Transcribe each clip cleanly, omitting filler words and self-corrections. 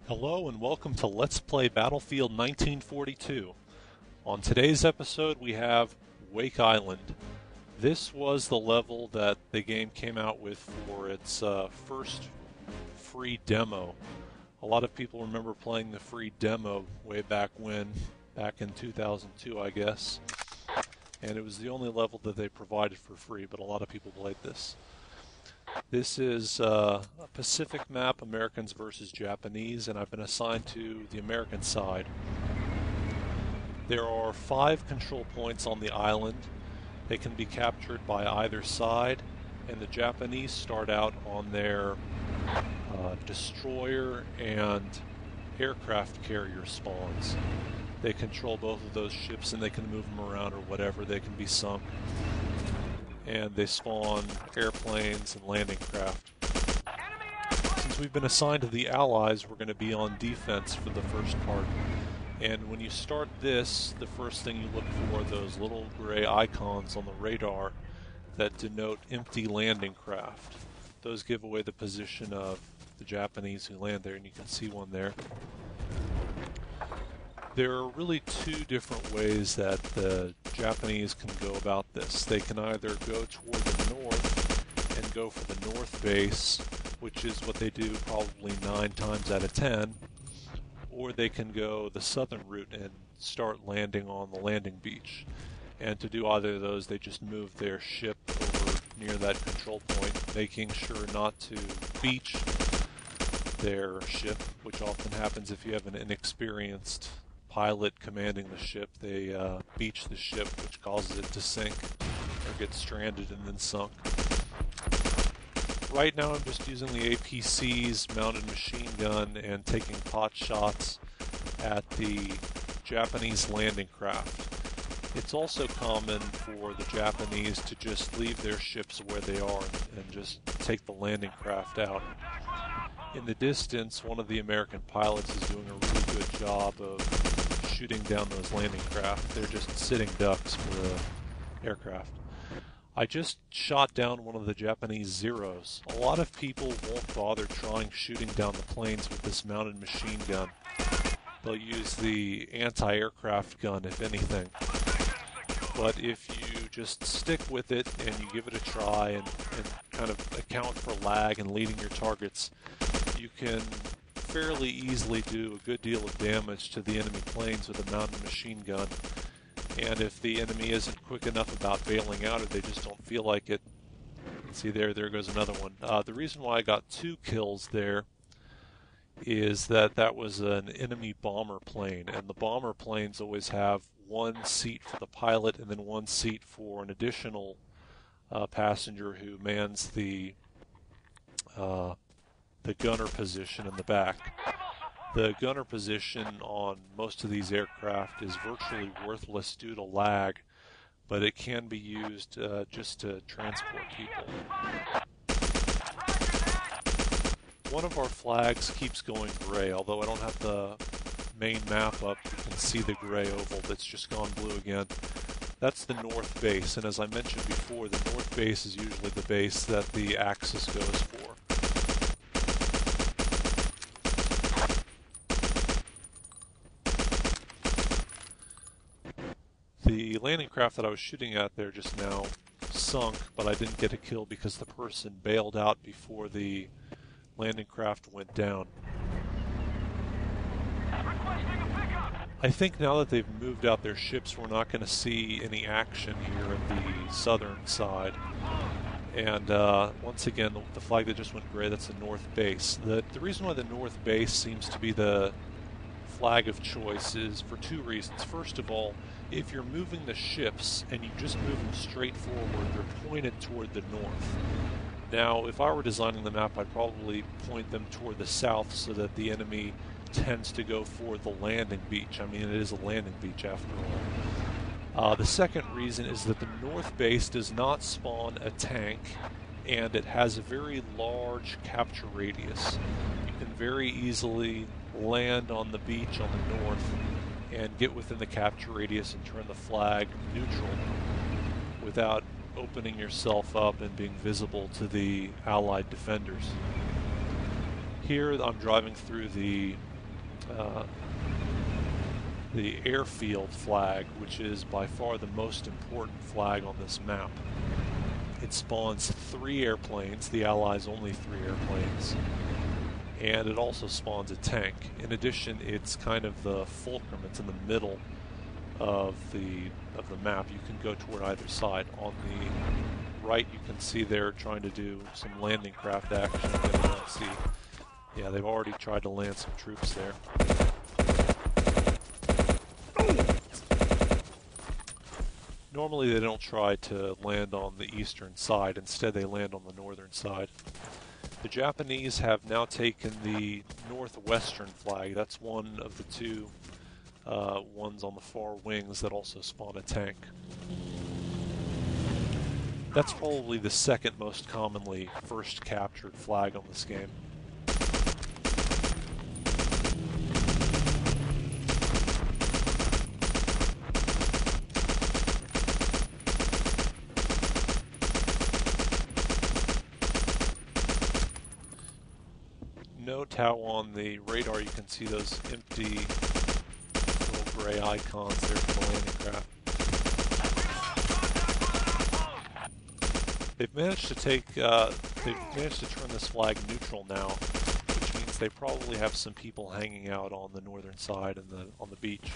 Hello and welcome to Let's Play Battlefield 1942. On today's episode we have Wake Island. This was the level that the game came out with for its first free demo. A lot of people remember playing the free demo way back when, back in 2002 I guess. And it was the only level that they provided for free, but a lot of people played this. This is a Pacific map, Americans versus Japanese, and I've been assigned to the American side. There are 5 control points on the island. They can be captured by either side, and the Japanese start out on their destroyer and aircraft carrier spawns. They control both of those ships and they can move them around or whatever. They can be sunk. And they spawn airplanes and landing craft. Since we've been assigned to the Allies, we're going to be on defense for the first part. And when you start this, the first thing you look for are those little gray icons on the radar that denote empty landing craft. Those give away the position of the Japanese who land there, and you can see one there. There are really 2 different ways that the Japanese can go about this. They can either go toward the north and go for the north base, which is what they do probably 9 times out of 10, or they can go the southern route and start landing on the landing beach. And to do either of those, they just move their ship over near that control point, making sure not to beach their ship, which often happens if you have an inexperienced pilot commanding the ship. They beach the ship, which causes it to sink or get stranded and then sunk. Right now I'm just using the APC's mounted machine gun and taking pot shots at the Japanese landing craft. It's also common for the Japanese to just leave their ships where they are and just take the landing craft out. In the distance, one of the American pilots is doing a really good job of shooting down those landing craft. They're just sitting ducks for the aircraft. I just shot down one of the Japanese Zeros. A lot of people won't bother trying shooting down the planes with this mounted machine gun. They'll use the anti-aircraft gun, if anything. But if you just stick with it and you give it a try and kind of account for lag and leading your targets, you can fairly easily do a good deal of damage to the enemy planes with a mounted machine gun. And if the enemy isn't quick enough about bailing out or they just don't feel like it, see there goes another one. The reason why I got 2 kills there is that was an enemy bomber plane, and the bomber planes always have 1 seat for the pilot and then 1 seat for an additional passenger who mans the gunner position in the back. The gunner position on most of these aircraft is virtually worthless due to lag, but it can be used just to transport people. One of our flags keeps going gray, although I don't have the main map up. You can see the gray oval that's just gone blue again. That's the north base, and as I mentioned before, the north base is usually the base that the Axis goes for. The landing craft that I was shooting at there just now sunk, but I didn't get a kill because the person bailed out before the landing craft went down. I think now that they've moved out their ships, we're not going to see any action here at the southern side. And once again, the flag that just went gray, that's the north base. The reason why the north base seems to be the flag of choice is for 2 reasons. First of all, if you're moving the ships and you just move them straight forward, they're pointed toward the north. Now, if I were designing the map, I'd probably point them toward the south so that the enemy tends to go for the landing beach. I mean, it is a landing beach after all. The second reason is that the north base does not spawn a tank, and it has a very large capture radius. You can very easily land on the beach on the north and get within the capture radius and turn the flag neutral without opening yourself up and being visible to the Allied defenders. Here I'm driving through the uh, the airfield flag, which is by far the most important flag on this map. It spawns 3 airplanes, the Allies' only 3 airplanes, and it also spawns a tank. In addition, it's kind of the fulcrum, it's in the middle of the map. You can go toward either side. On the right, you can see they're trying to do some landing craft action. Again, you don't see. Yeah, they've already tried to land some troops there. Normally they don't try to land on the eastern side, instead they land on the northern side. The Japanese have now taken the northwestern flag. That's one of the 2 ones on the far wings that also spawn a tank. That's probably the second most commonly first captured flag on this game. Note how on the radar you can see those empty little gray icons there for the landing craft. They've managed to turn this flag neutral now, which means they probably have some people hanging out on the northern side and on the beach.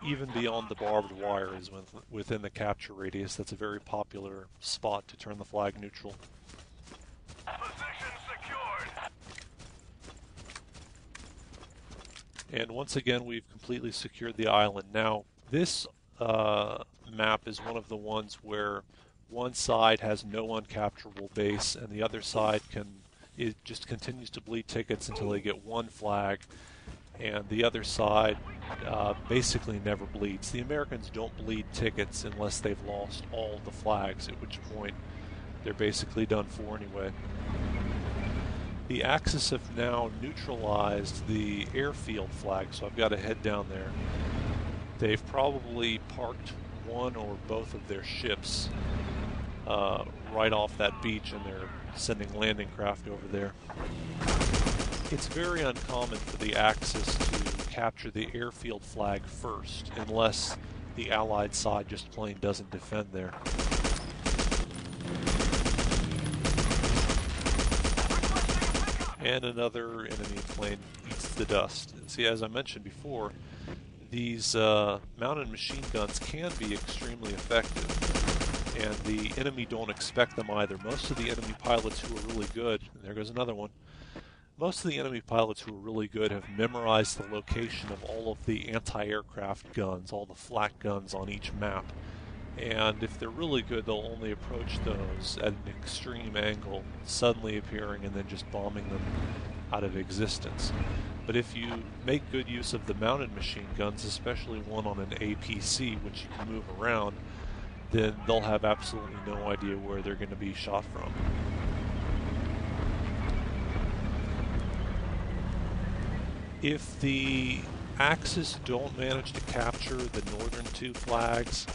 Even beyond the barbed wire is within the capture radius. That's a very popular spot to turn the flag neutral. Position secured. And once again, we've completely secured the island. Now, this map is one of the ones where one side has no uncapturable base, and the other side it just continues to bleed tickets until they get 1 flag, and the other side basically never bleeds. The Americans don't bleed tickets unless they've lost all the flags, at which point they're basically done for anyway. The Axis have now neutralized the airfield flag, so I've got to head down there. They've probably parked one or both of their ships right off that beach, and they're sending landing craft over there. It's very uncommon for the Axis to capture the airfield flag first, unless the Allied side just plain doesn't defend there. And another enemy plane eats the dust. See, as I mentioned before, these mounted machine guns can be extremely effective, and the enemy don't expect them either. Most of the enemy pilots who are really good, and there goes another one, most of the enemy pilots who are really good have memorized the location of all of the anti-aircraft guns, all the flak guns on each map. And if they're really good, they'll only approach those at an extreme angle, suddenly appearing and then just bombing them out of existence. But if you make good use of the mounted machine guns, especially one on an APC, which you can move around, then they'll have absolutely no idea where they're going to be shot from. If the Axis don't manage to capture the northern 2 flags,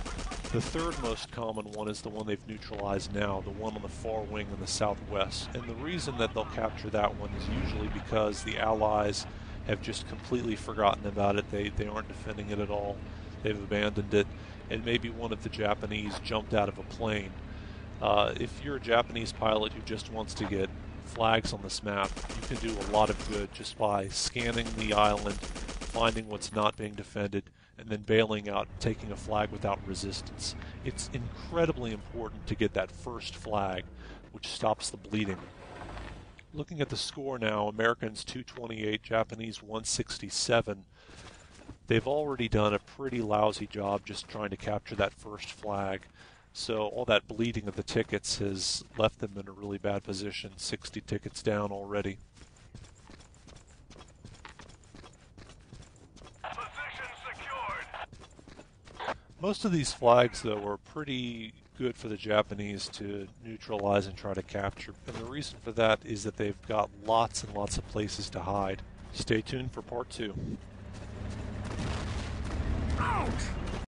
the third most common one is the one they've neutralized now, the one on the far wing in the southwest. And the reason that they'll capture that one is usually because the Allies have just completely forgotten about it. They aren't defending it at all. They've abandoned it. And maybe one of the Japanese jumped out of a plane. If you're a Japanese pilot who just wants to get flags on this map, you can do a lot of good just by scanning the island, finding what's not being defended, and then bailing out, taking a flag without resistance. It's incredibly important to get that first flag, which stops the bleeding. Looking at the score now, Americans 228, Japanese 167. They've already done a pretty lousy job just trying to capture that first flag. So all that bleeding of the tickets has left them in a really bad position, 60 tickets down already. Position secured. Most of these flags, though, are pretty good for the Japanese to neutralize and try to capture. And the reason for that is that they've got lots and lots of places to hide. Stay tuned for part 2. Out!